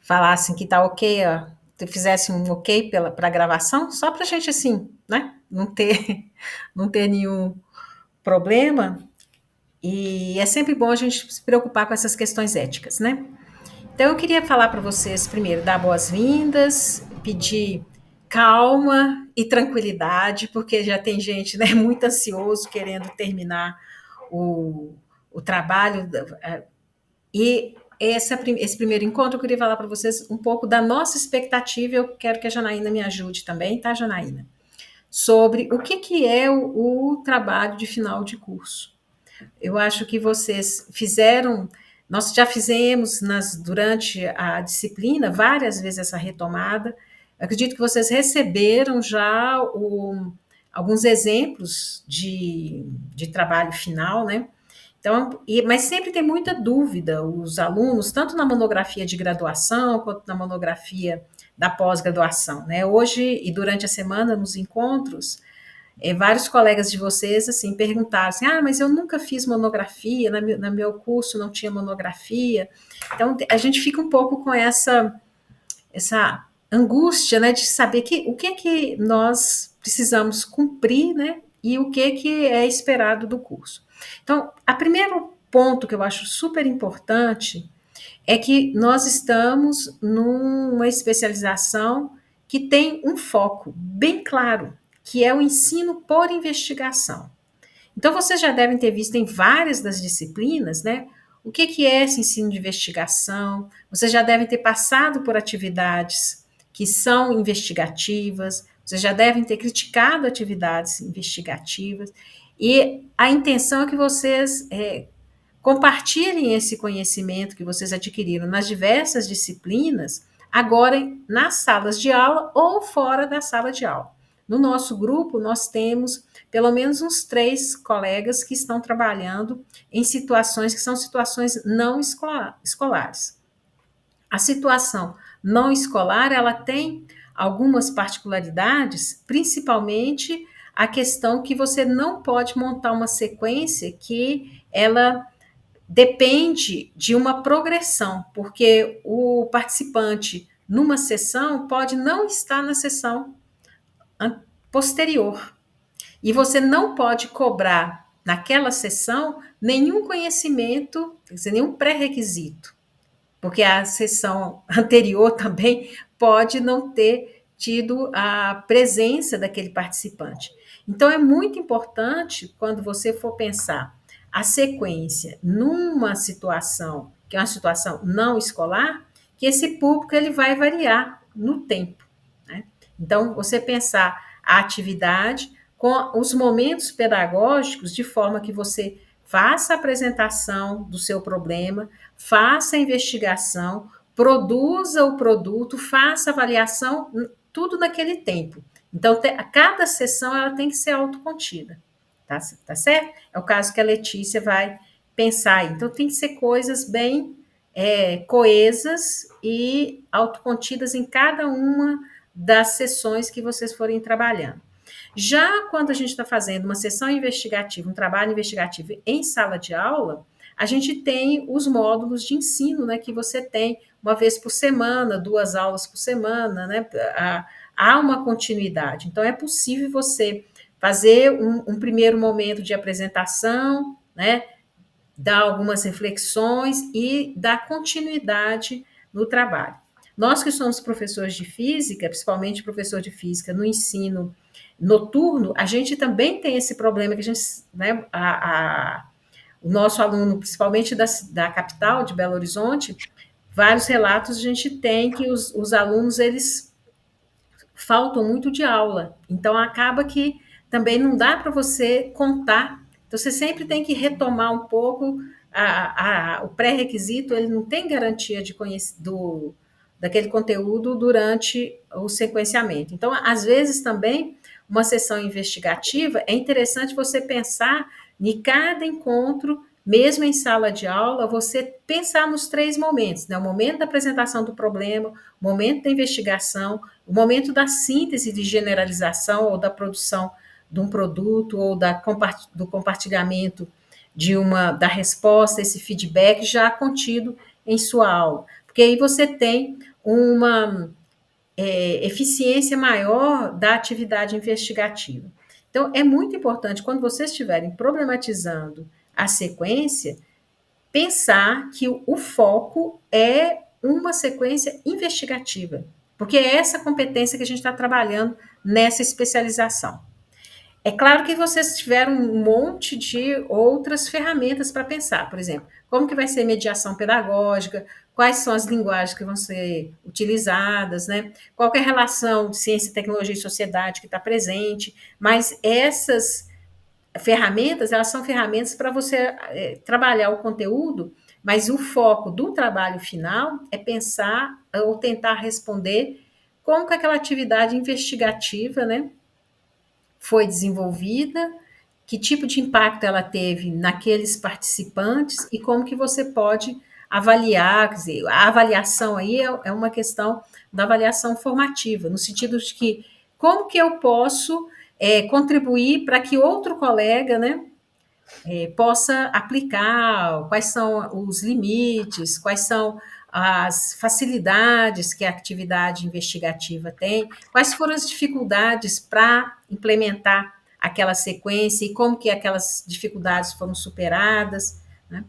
falassem que tá ok, ó, fizesse um ok para a gravação, só para a gente assim, né? Não ter, não ter nenhum problema. E é sempre bom a gente se preocupar com essas questões éticas, né? Então eu queria falar para vocês primeiro, dar boas-vindas, pedir calma e tranquilidade, porque já tem gente, né, muito ansioso querendo terminar o, o trabalho. E esse primeiro encontro eu queria falar para vocês um pouco da nossa expectativa. Eu quero que a Janaína me ajude também, tá, Janaína? Sobre o que é o trabalho de final de curso. Eu acho que vocês fizeram, nós já fizemos durante a disciplina várias vezes essa retomada. Eu acredito que vocês receberam já alguns exemplos de trabalho final, né? Então, mas sempre tem muita dúvida, os alunos, tanto na monografia de graduação quanto na monografia da pós-graduação, né? Hoje e durante a semana, nos encontros, vários colegas de vocês assim perguntaram assim, mas eu nunca fiz monografia, no meu curso não tinha monografia. Então a gente fica um pouco com essa angústia, né, de saber o que nós precisamos cumprir, né, e o que é esperado do curso. Então, o primeiro ponto que eu acho super importante é que nós estamos numa especialização que tem um foco bem claro, que é o ensino por investigação. Então, vocês já devem ter visto em várias das disciplinas, né? O que é esse ensino de investigação? Vocês já devem ter passado por atividades que são investigativas, vocês já devem ter criticado atividades investigativas, e a intenção é que vocês compartilhem esse conhecimento que vocês adquiriram nas diversas disciplinas, agora nas salas de aula ou fora da sala de aula. No nosso grupo, nós temos pelo menos uns 3 colegas que estão trabalhando em situações que são situações não escolares. A situação não escolar, ela tem algumas particularidades, principalmente a questão que você não pode montar uma sequência que ela depende de uma progressão, porque o participante numa sessão pode não estar na sessão posterior. E você não pode cobrar naquela sessão nenhum conhecimento, quer dizer, nenhum pré-requisito, porque a sessão anterior também pode não ter tido a presença daquele participante. Então, é muito importante, quando você for pensar a sequência numa situação, que é uma situação não escolar, que esse público ele vai variar no tempo. Né? Então, você pensar a atividade com os momentos pedagógicos de forma que você faça a apresentação do seu problema, faça a investigação, produza o produto, faça a avaliação, tudo naquele tempo. Então, cada sessão ela tem que ser autocontida, tá certo? É o caso que a Letícia vai pensar aí. Então, tem que ser coisas bem coesas e autocontidas em cada uma das sessões que vocês forem trabalhando. Já quando a gente está fazendo uma sessão investigativa, um trabalho investigativo em sala de aula, a gente tem os módulos de ensino, né, que você tem uma vez por semana, 2 aulas por semana, né, há uma continuidade. Então, é possível você fazer um primeiro momento de apresentação, né, dar algumas reflexões e dar continuidade no trabalho. Nós que somos professores de física, principalmente professor de física no ensino noturno, a gente também tem esse problema que a gente, né, o nosso aluno, principalmente da capital, de Belo Horizonte, vários relatos a gente tem que os alunos, eles faltam muito de aula, então acaba que também não dá para você contar, então você sempre tem que retomar um pouco o pré-requisito, ele não tem garantia de daquele conteúdo durante o sequenciamento. Então, às vezes também, uma sessão investigativa, é interessante você pensar em cada encontro, mesmo em sala de aula, você pensar nos 3 momentos, né? O momento da apresentação do problema, o momento da investigação, o momento da síntese de generalização ou da produção de um produto ou do compartilhamento da resposta, esse feedback já contido em sua aula. porque aí você tem uma eficiência maior da atividade investigativa. Então, é muito importante, quando vocês estiverem problematizando a sequência, pensar que o foco é uma sequência investigativa, porque é essa competência que a gente está trabalhando nessa especialização. É claro que vocês tiveram um monte de outras ferramentas para pensar, por exemplo, como que vai ser mediação pedagógica, quais são as linguagens que vão ser utilizadas, né? Qual é a relação de ciência, tecnologia e sociedade que está presente, mas essas ferramentas, elas são ferramentas para você trabalhar o conteúdo, mas o foco do trabalho final é pensar ou tentar responder como que aquela atividade investigativa, né, foi desenvolvida, que tipo de impacto ela teve naqueles participantes e como que você pode avaliar, quer dizer, a avaliação aí é uma questão da avaliação formativa, no sentido de que como que eu posso contribuir para que outro colega, né, possa aplicar, quais são os limites, quais são as facilidades que a atividade investigativa tem, quais foram as dificuldades para implementar aquela sequência e como que aquelas dificuldades foram superadas, né?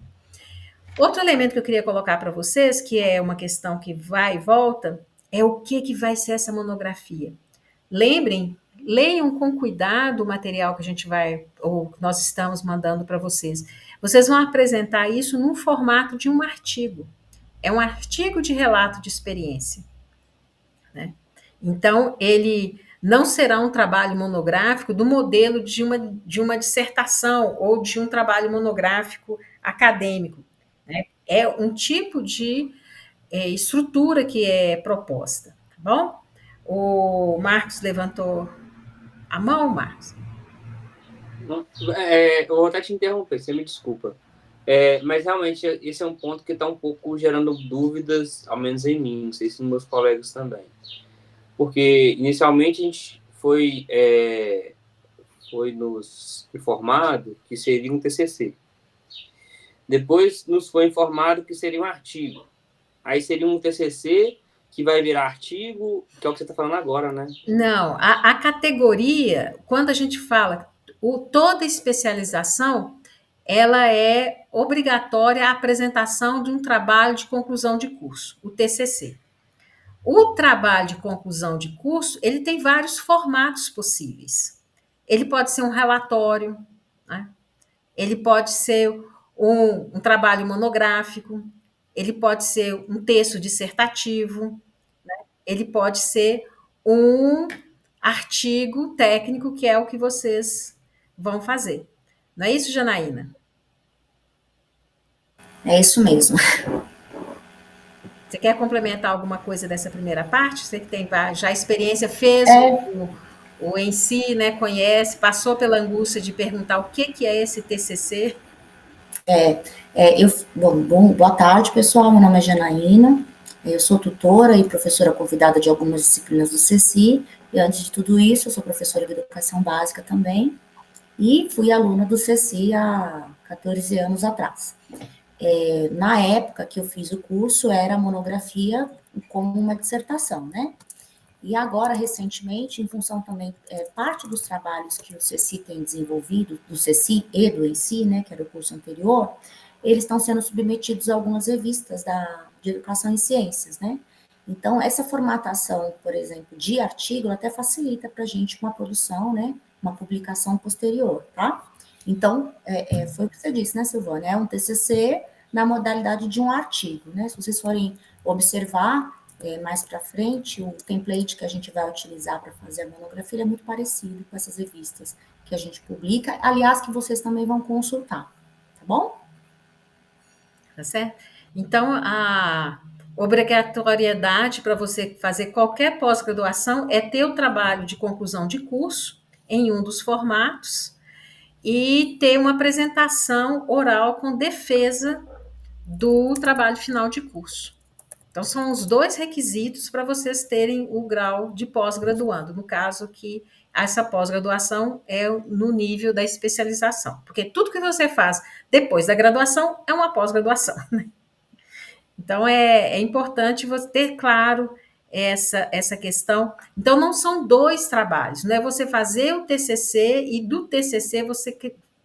Outro elemento que eu queria colocar para vocês, que é uma questão que vai e volta, é o que vai ser essa monografia. Lembrem, leiam com cuidado o material que a gente vai, ou nós estamos mandando para vocês. Vocês vão apresentar isso num formato de um artigo. É um artigo de relato de experiência, né? Então, ele não será um trabalho monográfico do modelo de uma dissertação ou de um trabalho monográfico acadêmico, né? É um tipo de estrutura que é proposta, tá bom? O Marcos levantou a mão, Marcos? Eu vou até te interromper, você me desculpa. Mas realmente esse é um ponto que está um pouco gerando dúvidas, ao menos em mim, não sei se nos meus colegas também. Porque inicialmente a gente foi nos informado que seria um TCC. Depois nos foi informado que seria um artigo. Aí seria um TCC que vai virar artigo, que é o que você está falando agora, né? Não, a categoria, quando a gente fala toda especialização, ela é obrigatória a apresentação de um trabalho de conclusão de curso, o TCC. O trabalho de conclusão de curso, ele tem vários formatos possíveis. Ele pode ser um relatório, né? Ele pode ser um trabalho monográfico, ele pode ser um texto dissertativo, ele pode ser um artigo técnico, que é o que vocês vão fazer. Não é isso, Janaína? É isso mesmo. Você quer complementar alguma coisa dessa primeira parte? Você que tem já experiência, fez É, o em si, né, conhece, passou pela angústia de perguntar o que é esse TCC? boa tarde, pessoal. Meu nome é Janaína. Eu sou tutora e professora convidada de algumas disciplinas do CECI. E antes de tudo isso, eu sou professora de educação básica também. E fui aluna do CECI há 14 anos atrás. Na época que eu fiz o curso, era monografia como uma dissertação, né? E agora, recentemente, em função também, parte dos trabalhos que o CECI tem desenvolvido, do CECI e do ENSI, né, que era o curso anterior, eles estão sendo submetidos a algumas revistas de educação em ciências, né? Então, essa formatação, por exemplo, de artigo, até facilita para a gente uma produção, né, uma publicação posterior, tá? Então, foi o que você disse, né, Silvana? É um TCC na modalidade de um artigo, né? Se vocês forem observar, mais para frente, o template que a gente vai utilizar para fazer a monografia é muito parecido com essas revistas que a gente publica, aliás, que vocês também vão consultar, tá bom? Tá certo? Então, a obrigatoriedade para você fazer qualquer pós-graduação é ter o trabalho de conclusão de curso em um dos formatos e ter uma apresentação oral com defesa do trabalho final de curso. Então, são os dois requisitos para vocês terem o grau de pós-graduando, no caso que essa pós-graduação é no nível da especialização, porque tudo que você faz depois da graduação é uma pós-graduação. Então, é importante você ter claro essa questão. Então, não são dois trabalhos, não é você fazer o TCC e do TCC você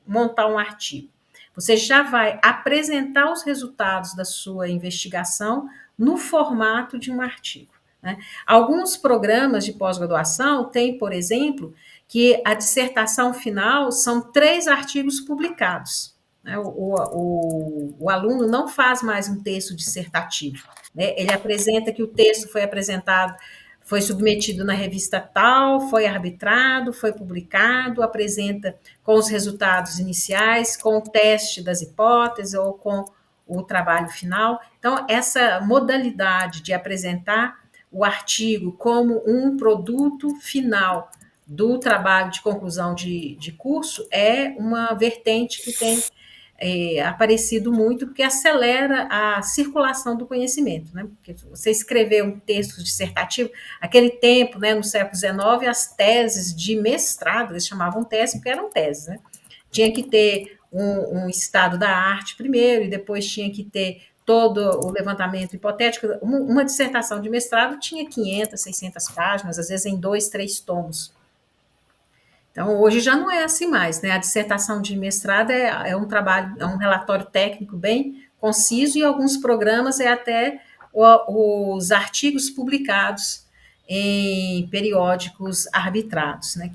montar um artigo. Você já vai apresentar os resultados da sua investigação no formato de um artigo. Né? Alguns programas de pós-graduação têm, por exemplo, que a dissertação final são 3 artigos publicados. Né? O aluno não faz mais um texto dissertativo. Né? Ele apresenta que o texto foi apresentado, foi submetido na revista tal, foi arbitrado, foi publicado, apresenta com os resultados iniciais, com o teste das hipóteses ou com o trabalho final. Então, essa modalidade de apresentar o artigo como um produto final do trabalho de conclusão de curso é uma vertente que tem aparecido muito, porque acelera a circulação do conhecimento. Né? Porque você escrever um texto dissertativo, aquele tempo, né, no século XIX, as teses de mestrado, eles chamavam tese porque eram teses, né? Tinha que ter um estado da arte primeiro, e depois tinha que ter todo o levantamento hipotético. Uma dissertação de mestrado tinha 500, 600 páginas, às vezes em 2, 3 tomos. Então, hoje já não é assim mais, né? A dissertação de mestrado é um trabalho, é um relatório técnico bem conciso, e alguns programas é até os artigos publicados em periódicos arbitrados, né?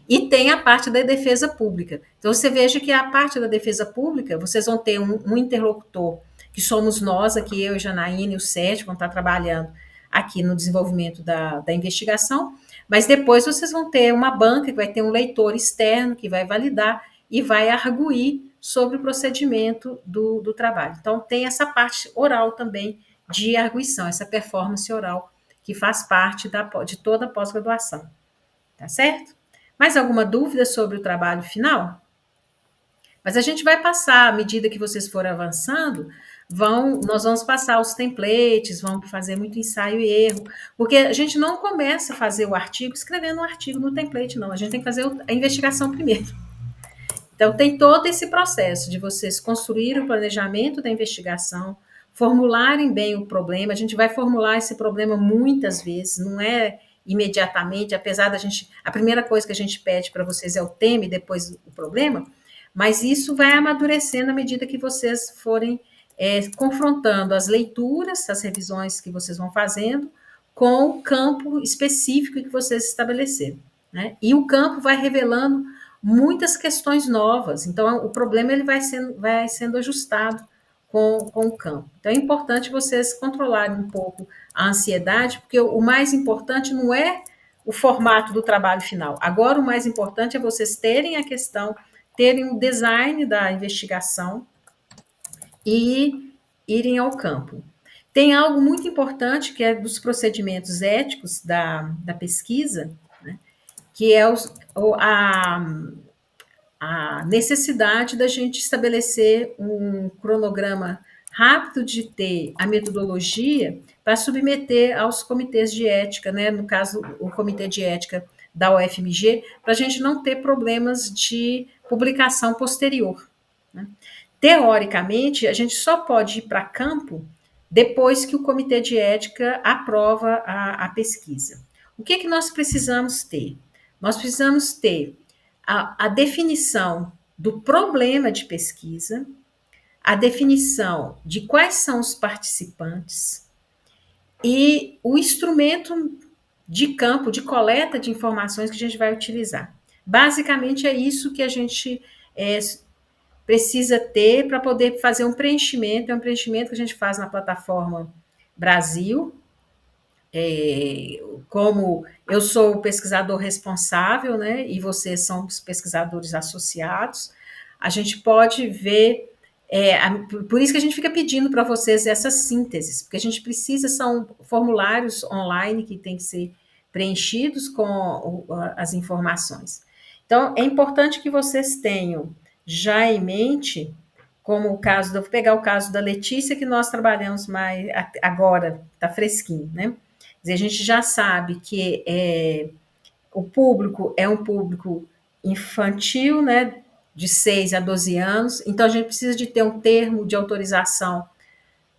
E tem a parte da defesa pública. Então, você veja que a parte da defesa pública, vocês vão ter um interlocutor, que somos nós aqui, eu, Janaína e o Sérgio, vão estar trabalhando aqui no desenvolvimento da investigação, mas depois vocês vão ter uma banca que vai ter um leitor externo que vai validar e vai arguir sobre o procedimento do trabalho. Então, tem essa parte oral também de arguição, essa performance oral, que faz parte de toda a pós-graduação. Tá certo? Mais alguma dúvida sobre o trabalho final? Mas a gente vai passar, à medida que vocês forem avançando, nós vamos passar os templates, vamos fazer muito ensaio e erro, porque a gente não começa a fazer o artigo escrevendo um artigo no template, não. A gente tem que fazer a investigação primeiro. Então, tem todo esse processo de vocês construírem o planejamento da investigação, formularem bem o problema. A gente vai formular esse problema muitas vezes, não é imediatamente, apesar da gente. A primeira coisa que a gente pede para vocês é o tema e depois o problema, mas isso vai amadurecendo à medida que vocês forem confrontando as leituras, as revisões que vocês vão fazendo, com o campo específico que vocês estabeleceram. Né? E o campo vai revelando muitas questões novas, então o problema ele vai sendo ajustado com o campo. Então é importante vocês controlarem um pouco a ansiedade, porque o mais importante não é o formato do trabalho final. Agora o mais importante é vocês terem a questão, terem o design da investigação e irem ao campo. Tem algo muito importante que é dos procedimentos éticos da pesquisa, né, que é a necessidade da gente estabelecer um cronograma rápido de ter a metodologia para submeter aos comitês de ética, né, no caso, o comitê de ética da UFMG, para a gente não ter problemas de publicação posterior. Né? Teoricamente, a gente só pode ir para campo depois que o comitê de ética aprova a pesquisa. O que nós precisamos ter? Nós precisamos ter a definição do problema de pesquisa, a definição de quais são os participantes e o instrumento de campo, de coleta de informações que a gente vai utilizar. Basicamente é isso que a gente precisa ter para poder fazer um preenchimento. É um preenchimento que a gente faz na plataforma Brasil. Como eu sou o pesquisador responsável, né, e vocês são os pesquisadores associados, a gente pode ver, por isso que a gente fica pedindo para vocês essas sínteses, porque a gente precisa, são formulários online que tem que ser preenchidos com as informações. Então, é importante que vocês tenham já em mente, como o caso, vou pegar o caso da Letícia, que nós trabalhamos mais agora, está fresquinho, né? A gente já sabe que o público é um público infantil, né, de 6 a 12 anos, então a gente precisa de ter um termo de autorização,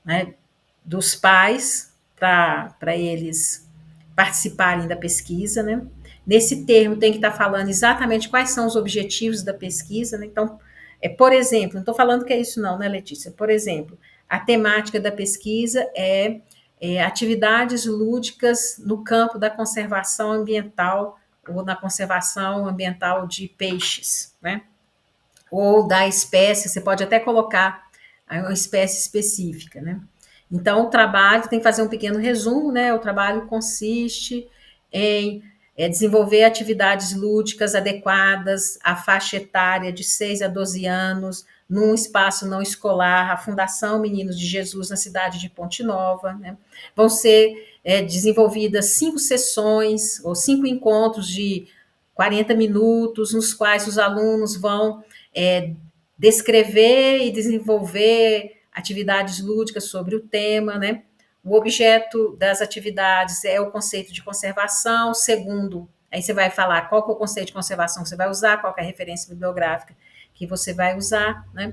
né, dos pais para eles participarem da pesquisa, né? Nesse termo tem que estar falando exatamente quais são os objetivos da pesquisa, né? Então, por exemplo, não estou falando que é isso não, né, Letícia? Por exemplo, a temática da pesquisa é atividades lúdicas no campo da conservação ambiental ou na conservação ambiental de peixes, né? Ou da espécie, você pode até colocar uma espécie específica, né? Então, o trabalho, tem que fazer um pequeno resumo, né? O trabalho consiste em desenvolver atividades lúdicas adequadas à faixa etária de 6 a 12 anos, num espaço não escolar, a Fundação Meninos de Jesus, na cidade de Ponte Nova, né? Vão ser desenvolvidas 5 sessões, ou 5 encontros de 40 minutos, nos quais os alunos vão descrever e desenvolver atividades lúdicas sobre o tema, né? O objeto das atividades é o conceito de conservação, segundo, aí você vai falar qual que é o conceito de conservação que você vai usar, qual que é a referência bibliográfica que você vai usar, né?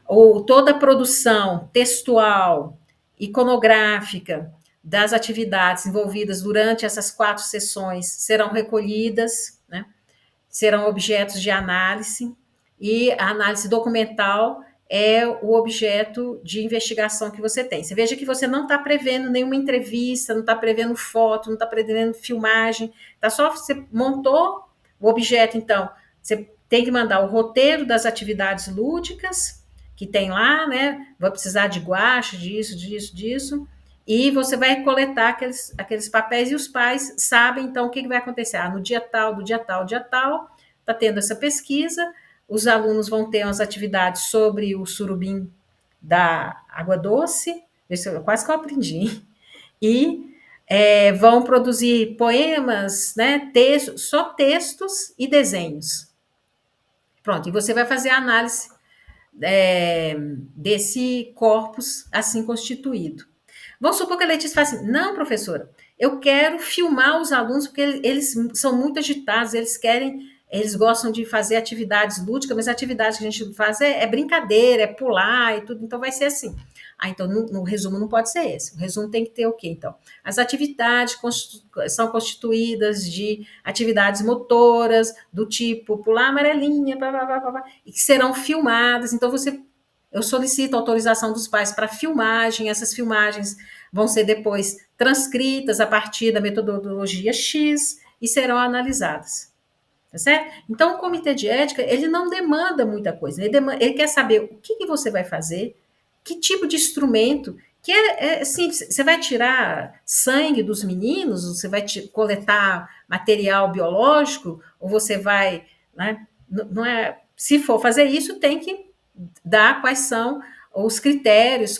Ou toda a produção textual, iconográfica das atividades envolvidas durante essas 4 sessões serão recolhidas, né? Serão objetos de análise, e a análise documental é o objeto de investigação que você tem. Você veja que você não está prevendo nenhuma entrevista, não está prevendo foto, não está prevendo filmagem, tá só você montou o objeto, então, você tem que mandar o roteiro das atividades lúdicas, que tem lá, né? Vai precisar de guache, disso, e você vai coletar aqueles papéis, e os pais sabem, então, o que vai acontecer. No dia tal, do dia tal, está tendo essa pesquisa, os alunos vão ter umas atividades sobre o surubim da água doce, quase que eu aprendi, e vão produzir poemas, né, só textos e desenhos. Pronto, e você vai fazer a análise desse corpus assim constituído. Vamos supor que a Letícia fala assim, não, professora, eu quero filmar os alunos, porque eles são muito agitados, eles gostam de fazer atividades lúdicas, mas a atividade que a gente faz é brincadeira, é pular e tudo, então vai ser assim. Então, no resumo não pode ser esse. O resumo tem que ter o quê, então? As atividades são constituídas de atividades motoras, do tipo pular amarelinha, e que serão filmadas. Então, eu solicito autorização dos pais para filmagem, essas filmagens vão ser depois transcritas a partir da metodologia X e serão analisadas. Tá certo? Então, o comitê de ética, ele não demanda muita coisa, ele quer saber o que você vai fazer, que tipo de instrumento, que assim, você vai tirar sangue dos meninos, você vai coletar material biológico, ou você vai, né, não é, se for fazer isso, tem que dar quais são os critérios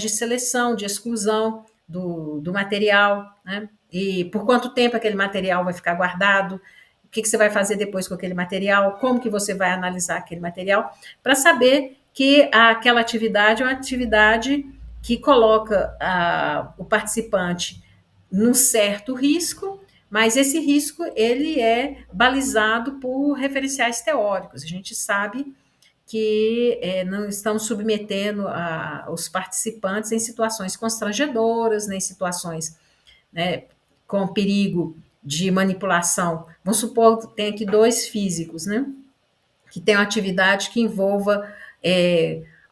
de seleção, de exclusão do material, né, e por quanto tempo aquele material vai ficar guardado, o que você vai fazer depois com aquele material, como que você vai analisar aquele material, para saber que aquela atividade é uma atividade que coloca o participante num certo risco, mas esse risco ele é balizado por referenciais teóricos. A gente sabe que não estamos submetendo os participantes em situações constrangedoras, né, em situações, né, com perigo de manipulação. Vamos supor que tem aqui 2 físicos, né, que tem uma atividade que envolva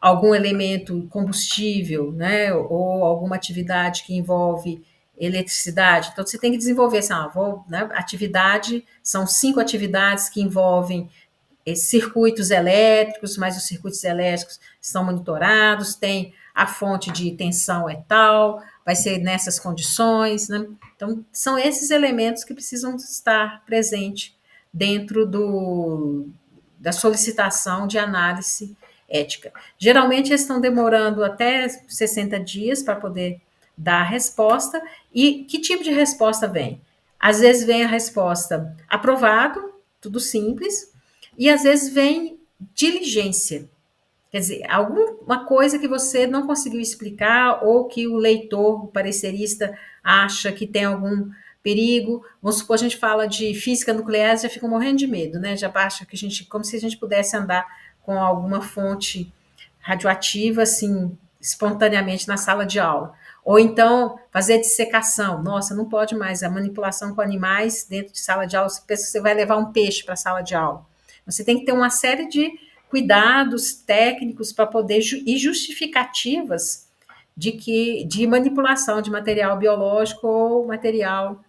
algum elemento combustível, né, ou alguma atividade que envolve eletricidade. Então, você tem que desenvolver assim, né, são 5 atividades que envolvem circuitos elétricos, mas os circuitos elétricos são monitorados, tem a fonte de tensão é tal, vai ser nessas condições, né? Então, são esses elementos que precisam estar presentes dentro da solicitação de análise ética. Geralmente, eles estão demorando até 60 dias para poder dar a resposta. E que tipo de resposta vem? Às vezes vem a resposta aprovado, tudo simples, e às vezes vem diligência. Quer dizer, alguma coisa que você não conseguiu explicar ou que o leitor, o parecerista, acha que tem algum perigo. Vamos supor, a gente fala de física nuclear, já fica morrendo de medo, né? Já acha que como se a gente pudesse andar com alguma fonte radioativa, assim, espontaneamente na sala de aula. Ou então, fazer dissecação. Nossa, não pode mais. A manipulação com animais dentro de sala de aula, você pensa que você vai levar um peixe para a sala de aula. Você tem que ter uma série de cuidados técnicos para poder e justificativas de manipulação de material biológico ou material,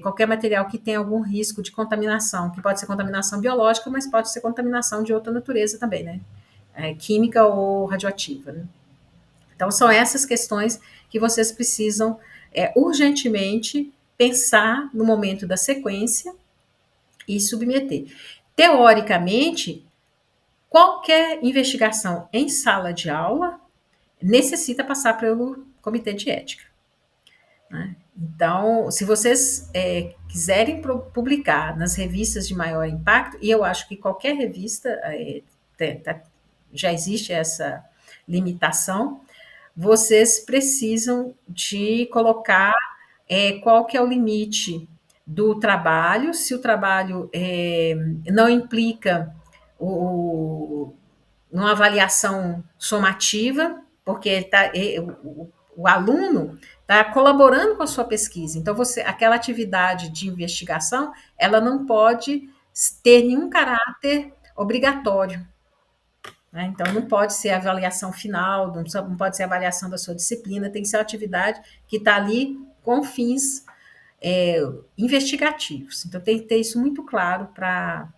qualquer material que tenha algum risco de contaminação, que pode ser contaminação biológica, mas pode ser contaminação de outra natureza também, né? Química ou radioativa, né? Então, são essas questões que vocês precisam urgentemente pensar no momento da sequência e submeter. Teoricamente, qualquer investigação em sala de aula necessita passar pelo comitê de ética, né? Então, se vocês quiserem publicar nas revistas de maior impacto, e eu acho que qualquer revista já existe essa limitação, vocês precisam de colocar qual que é o limite do trabalho, se o trabalho não implica numa avaliação somativa, porque o aluno está colaborando com a sua pesquisa. Então, aquela atividade de investigação, ela não pode ter nenhum caráter obrigatório. Né? Então, não pode ser a avaliação final, não pode ser a avaliação da sua disciplina, tem que ser uma atividade que está ali com fins investigativos. Então, tem que ter isso muito claro para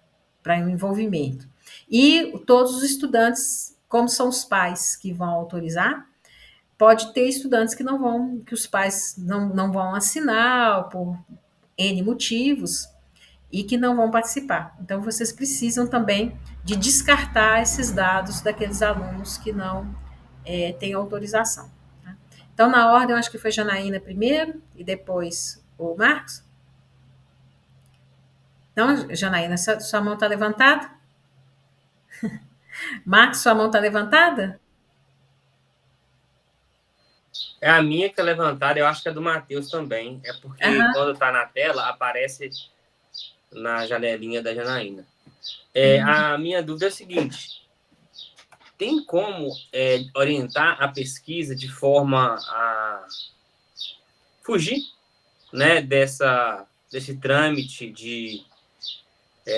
o envolvimento. E todos os estudantes, como são os pais que vão autorizar, pode ter estudantes que não vão, que os pais não vão assinar por N motivos, e que não vão participar. Então, vocês precisam também de descartar esses dados daqueles alunos que não têm autorização. Tá? Então, na ordem, eu acho que foi Janaína primeiro e depois o Marcos. Então, Janaína, sua mão está levantada? Marcos, sua mão está levantada? É a minha que é levantada, eu acho que é do Matheus também. É porque quando está na tela, aparece na janelinha da Janaína. A minha dúvida é a seguinte: tem como orientar a pesquisa de forma a fugir, né, desse trâmite de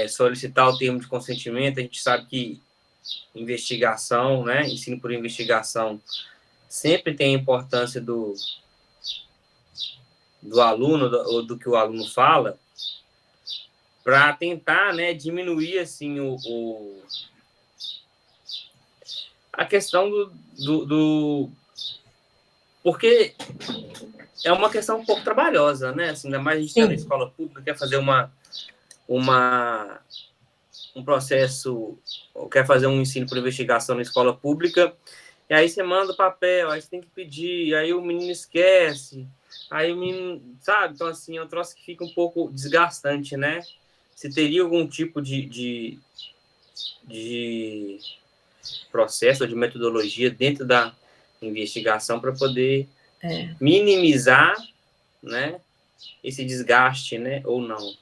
solicitar o termo de consentimento? A gente sabe que investigação, né, ensino por investigação, sempre tem a importância do aluno, ou do que o aluno fala, para tentar, né, diminuir assim a questão do porque é uma questão um pouco trabalhosa, né? Assim, ainda mais a gente está na escola pública, quer fazer um processo, quer fazer um ensino por investigação na escola pública, e aí você manda o papel, aí você tem que pedir, aí o menino esquece, aí o menino, sabe? Então, assim, é um troço que fica um pouco desgastante, né? Se teria algum tipo de processo ou de metodologia dentro da investigação para poder minimizar, né, esse desgaste, né, ou não?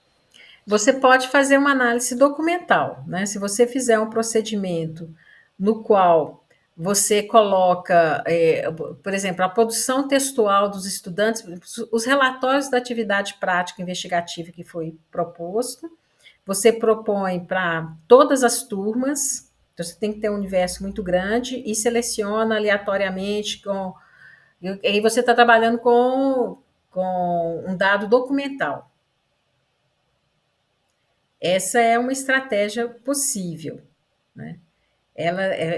Você pode fazer uma análise documental, né? Se você fizer um procedimento no qual você coloca, por exemplo, a produção textual dos estudantes, os relatórios da atividade prática investigativa que foi proposto, você propõe para todas as turmas, então você tem que ter um universo muito grande e seleciona aleatoriamente e aí você está trabalhando com um dado documental. Essa é uma estratégia possível, né?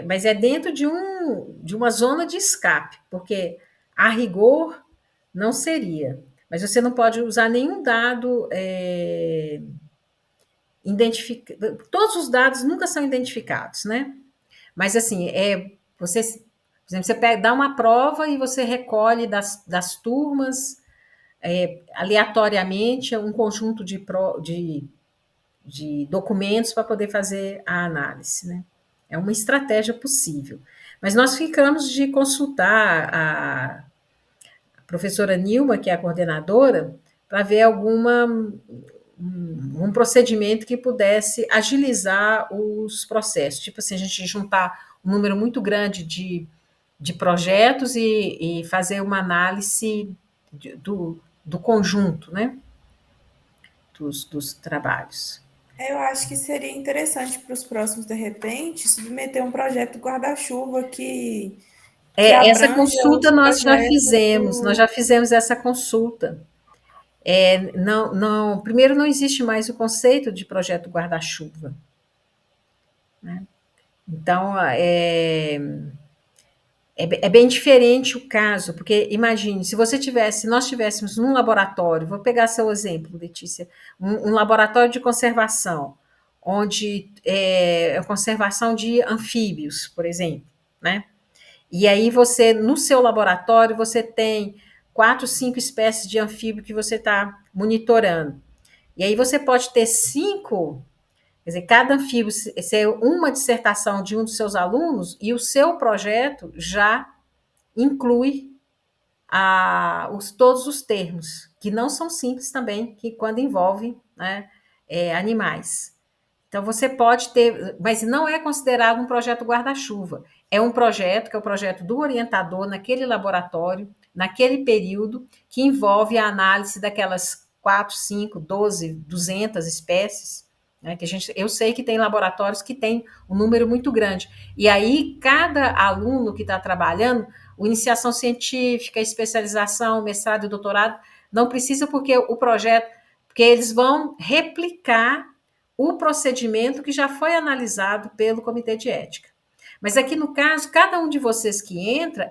Mas é dentro de uma zona de escape, porque a rigor não seria. Mas você não pode usar nenhum dado identificado. Todos os dados nunca são identificados, né? Mas assim, por exemplo, você dá uma prova e você recolhe das turmas aleatoriamente um conjunto de documentos para poder fazer a análise, né? É uma estratégia possível. Mas nós ficamos de consultar a professora Nilma, que é a coordenadora, para ver um procedimento que pudesse agilizar os processos. Tipo assim, a gente juntar um número muito grande de de projetos e fazer uma análise do conjunto, né, dos trabalhos. Eu acho que seria interessante para os próximos, de repente, submeter um projeto guarda-chuva que Essa abranja consulta os nós projetos. já fizemos essa consulta. Não, primeiro, não existe mais o conceito de projeto guarda-chuva, né? Então, é bem diferente o caso, porque imagine, se nós tivéssemos um laboratório, vou pegar seu exemplo, Letícia, um laboratório de conservação, onde é conservação de anfíbios, por exemplo, né? E aí você, no seu laboratório, você tem 4, 5 espécies de anfíbio que você está monitorando. E aí você pode ter 5, quer dizer, cada anfíbio ser uma dissertação de um dos seus alunos, e o seu projeto já inclui todos os termos, que não são simples também, que quando envolve, né, animais. Então, você pode ter, mas não é considerado um projeto guarda-chuva. É um projeto que é o projeto do orientador naquele laboratório, naquele período, que envolve a análise daquelas 4, 5, 12, 200 espécies, né, eu sei que tem laboratórios que têm um número muito grande. E aí, cada aluno que está trabalhando, iniciação científica, especialização, mestrado e doutorado, não precisa porque o projeto, porque eles vão replicar o procedimento que já foi analisado pelo Comitê de Ética. Mas aqui no caso, cada um de vocês que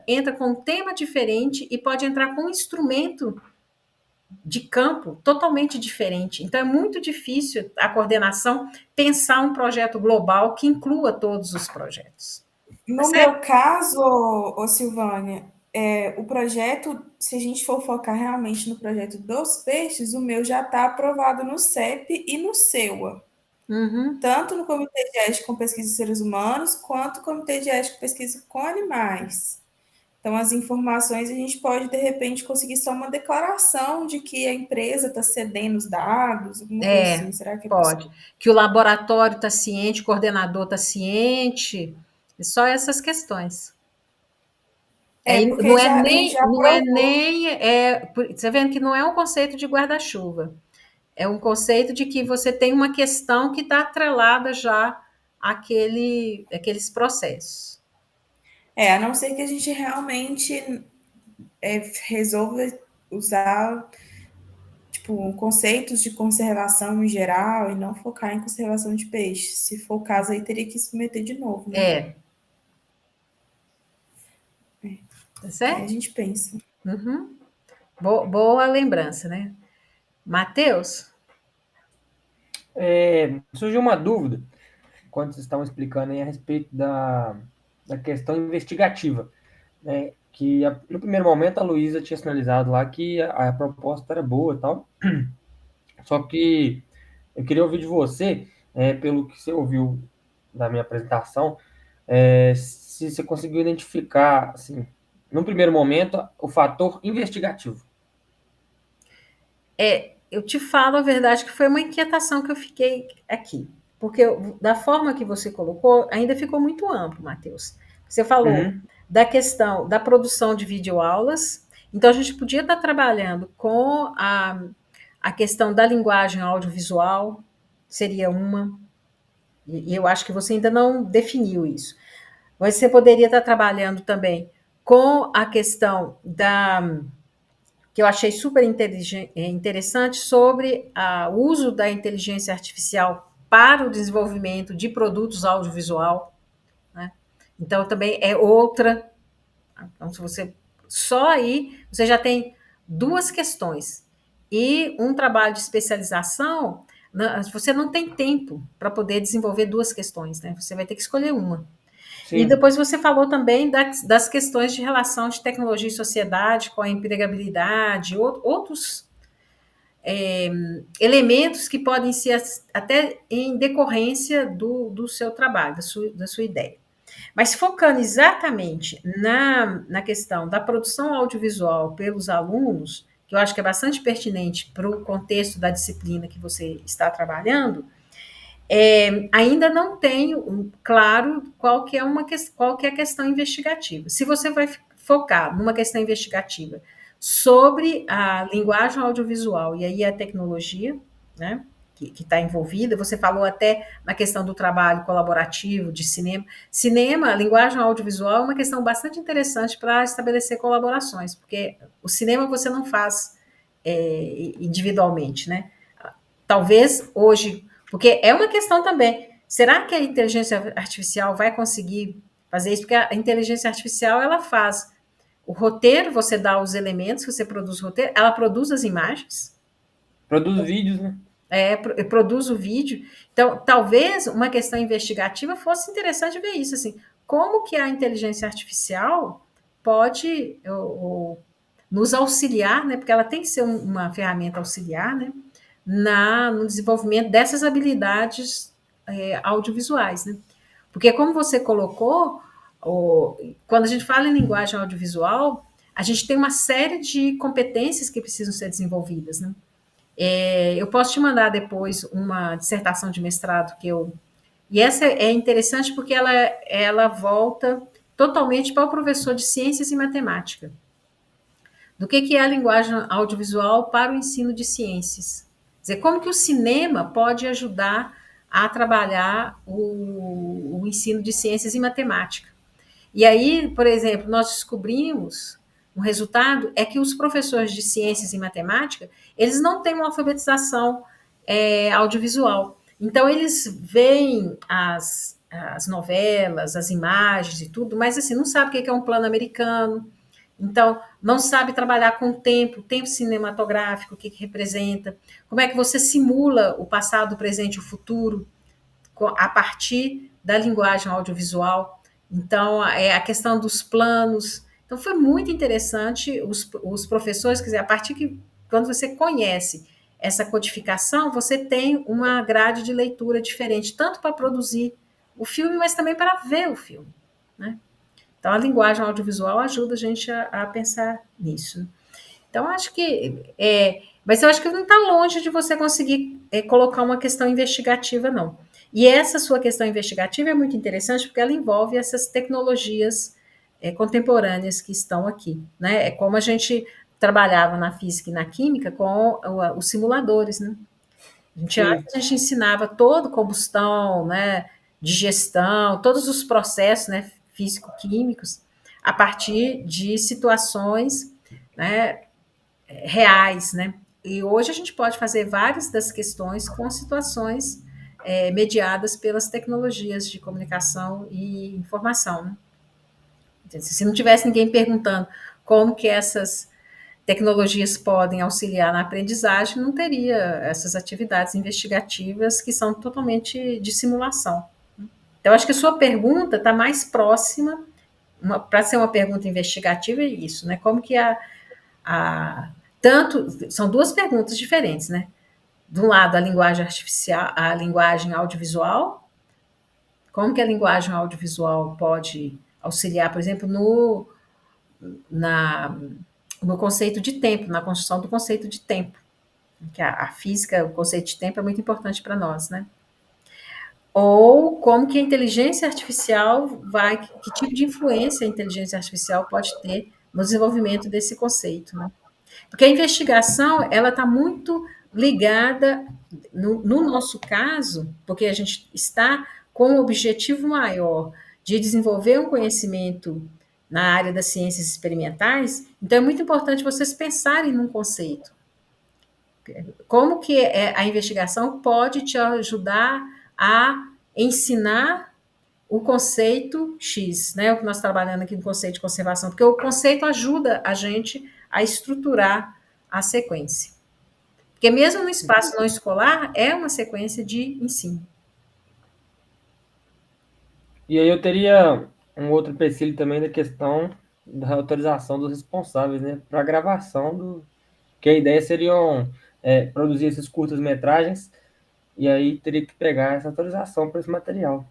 entra com um tema diferente e pode entrar com um instrumento de campo totalmente diferente. Então é muito difícil a coordenação pensar um projeto global que inclua todos os projetos. No meu caso, Silvânia, o projeto, se a gente for focar realmente no projeto dos peixes, o meu já está aprovado no CEP e no SEUA. Uhum. Tanto no Comitê de Ética com Pesquisa de Seres Humanos, quanto no Comitê de Ética com Pesquisa com Animais. Então, as informações a gente pode, de repente, conseguir só uma declaração de que a empresa está cedendo os dados, alguma coisa assim. Será que é pode. possível? Que o laboratório está ciente, o coordenador está ciente, só essas questões. Porque Não é a gente nem, já não é aprovou. nem, você vendo que não é um conceito de guarda-chuva, é um conceito de que você tem uma questão que está atrelada já àqueles processos. A não ser que a gente realmente resolva usar conceitos de conservação em geral e não focar em conservação de peixes. Se for o caso, aí teria que submeter de novo, né? Tá certo? Aí a gente pensa. Uhum. Boa lembrança, né? Matheus? Surgiu uma dúvida quando vocês estavam explicando aí a respeito da questão investigativa, né? Que no primeiro momento a Luísa tinha sinalizado lá que a proposta era boa e tal, só que eu queria ouvir de você, pelo que você ouviu da minha apresentação, se você conseguiu identificar, assim, no primeiro momento, o fator investigativo. Eu te falo a verdade que foi uma inquietação que eu fiquei aqui, porque da forma que você colocou, ainda ficou muito amplo, Matheus. Você falou da questão da produção de videoaulas, então a gente podia estar trabalhando com a questão da linguagem audiovisual, seria uma, e eu acho que você ainda não definiu isso. Mas você poderia estar trabalhando também com a questão que eu achei super interessante sobre o uso da inteligência artificial para o desenvolvimento de produtos audiovisual, né? Então também é outra. Então, se você só aí você já tem duas questões e um trabalho de especialização, você não tem tempo para poder desenvolver duas questões, né? Você vai ter que escolher uma. Sim. E depois você falou também das questões de relação de tecnologia e sociedade com a empregabilidade, outros elementos que podem ser até em decorrência do seu trabalho, da sua ideia. Mas focando exatamente na questão da produção audiovisual pelos alunos, que eu acho que é bastante pertinente para o contexto da disciplina que você está trabalhando, Ainda não tenho claro qual que é a questão investigativa. Se você vai focar numa questão investigativa sobre a linguagem audiovisual e aí a tecnologia, né, que está envolvida, você falou até na questão do trabalho colaborativo, de cinema. Cinema, a linguagem audiovisual é uma questão bastante interessante para estabelecer colaborações, porque o cinema você não faz individualmente, né? Talvez hoje, porque é uma questão também, será que a inteligência artificial vai conseguir fazer isso? Porque a inteligência artificial, ela faz o roteiro, você dá os elementos, você produz o roteiro, ela produz as imagens, Produz vídeos, né? produz o vídeo. Então, talvez uma questão investigativa fosse interessante ver isso, assim, como que a inteligência artificial pode nos auxiliar, né? Porque ela tem que ser uma ferramenta auxiliar, né? No desenvolvimento dessas habilidades audiovisuais, né? Porque, como você colocou, quando a gente fala em linguagem audiovisual, a gente tem uma série de competências que precisam ser desenvolvidas, né? Eu posso te mandar depois uma dissertação de mestrado que eu. E essa é interessante porque ela volta totalmente para o professor de ciências e matemática. Do que é a linguagem audiovisual para o ensino de ciências? Quer dizer, como que o cinema pode ajudar a trabalhar o ensino de ciências e matemática? E aí, por exemplo, nós descobrimos um resultado é que os professores de ciências e matemática, eles não têm uma alfabetização audiovisual. Então, eles veem as novelas, as imagens e tudo, mas assim, não sabe o que é um plano americano, então, não sabe trabalhar com o tempo cinematográfico, o que representa, como é que você simula o passado, o presente e o futuro a partir da linguagem audiovisual. Então, a questão dos planos. Então, foi muito interessante os professores, quer dizer, a partir que, quando você conhece essa codificação, você tem uma grade de leitura diferente, tanto para produzir o filme, mas também para ver o filme, né? Então, a linguagem audiovisual ajuda a gente a pensar nisso. Então, acho que. Mas eu acho que não está longe de você conseguir colocar uma questão investigativa, não. E essa sua questão investigativa é muito interessante porque ela envolve essas tecnologias contemporâneas que estão aqui. Né? É como a gente trabalhava na física e na química com os simuladores. Né? A gente ensinava toda combustão, né, digestão, todos os processos, né, físico-químicos, a partir de situações, né, reais, né? E hoje a gente pode fazer várias das questões com situações mediadas pelas tecnologias de comunicação e informação. Né? Se não tivesse ninguém perguntando como que essas tecnologias podem auxiliar na aprendizagem, não teria essas atividades investigativas que são totalmente de simulação. Então, acho que a sua pergunta está mais próxima, para ser uma pergunta investigativa, é isso, né? Como que são duas perguntas diferentes, né? De um lado, a linguagem artificial, a linguagem audiovisual, como que a linguagem audiovisual pode auxiliar, por exemplo, no conceito de tempo, na construção do conceito de tempo, que a física, o conceito de tempo é muito importante para nós, né? Ou como que a inteligência artificial que tipo de influência a inteligência artificial pode ter no desenvolvimento desse conceito, né? Porque a investigação, ela está muito ligada, no nosso caso, porque a gente está com o objetivo maior de desenvolver um conhecimento na área das ciências experimentais, então é muito importante vocês pensarem num conceito. Como que a investigação pode te ajudar a ensinar o conceito X, né? O que nós trabalhando aqui no conceito de conservação, porque o conceito ajuda a gente a estruturar a sequência. Porque mesmo no espaço não escolar, é uma sequência de ensino. E aí eu teria um outro empecilho também da questão da autorização dos responsáveis, né, para a gravação que a ideia seria produzir esses curtas-metragens e aí teria que pegar essa autorização para esse material.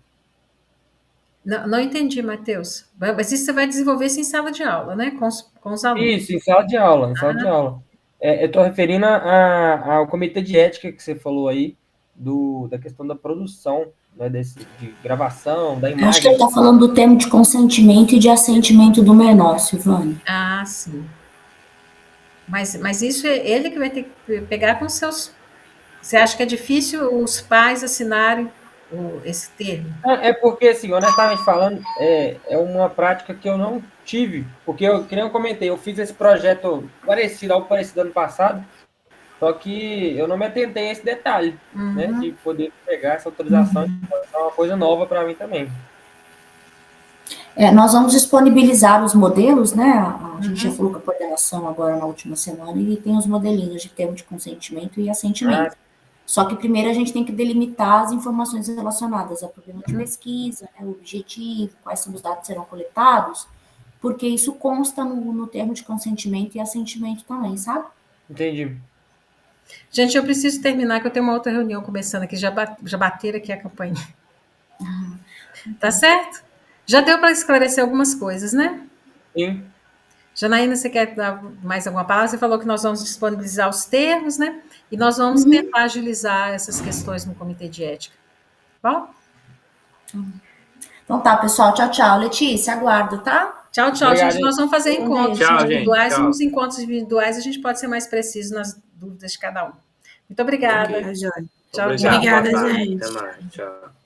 Não entendi, Matheus. Mas isso você vai desenvolver isso em sala de aula, né? Com os alunos. Isso, em sala de aula, em sala de aula. Eu estou referindo ao comitê de ética que você falou aí, da questão da produção, né, de gravação, da Eu acho que imagem. ele está falando do termo de consentimento e de assentimento do menor, Silvane. Ah, sim. Mas isso é ele que vai ter que pegar com seus... Você acha que é difícil os pais assinarem esse termo? É porque, assim, honestamente falando, é uma prática que eu não tive, porque que nem eu comentei, eu fiz esse projeto algo parecido ano passado, só que eu não me atentei a esse detalhe, né, de poder pegar essa autorização, é uma coisa nova para mim também. Nós vamos disponibilizar os modelos, né? A gente já falou com a coordenação agora na última semana, e tem os modelinhos de termo de consentimento e assentimento. Só que primeiro a gente tem que delimitar as informações relacionadas ao problema de pesquisa, né, o objetivo, quais são os dados que serão coletados, porque isso consta no termo de consentimento e assentimento também, sabe? Entendi. Gente, eu preciso terminar, que eu tenho uma outra reunião começando aqui, já bateram aqui a campainha. Tá certo? Já deu para esclarecer algumas coisas, né? Sim. Janaína, você quer dar mais alguma palavra? Você falou que nós vamos disponibilizar os termos, né? E nós vamos tentar agilizar essas questões no comitê de ética. Bom? Então tá, pessoal. Tchau, tchau. Letícia, aguardo, tá? Tchau, tchau. Obrigado, Gente, nós vamos fazer encontros Tchau, gente. individuais. Tchau. Nos encontros individuais a gente pode ser mais preciso nas dúvidas de cada um. Muito obrigada. Ok. Tá, joia. Tchau, Obrigado, tchau. Obrigada, boa tarde. gente. Até mais. Tchau.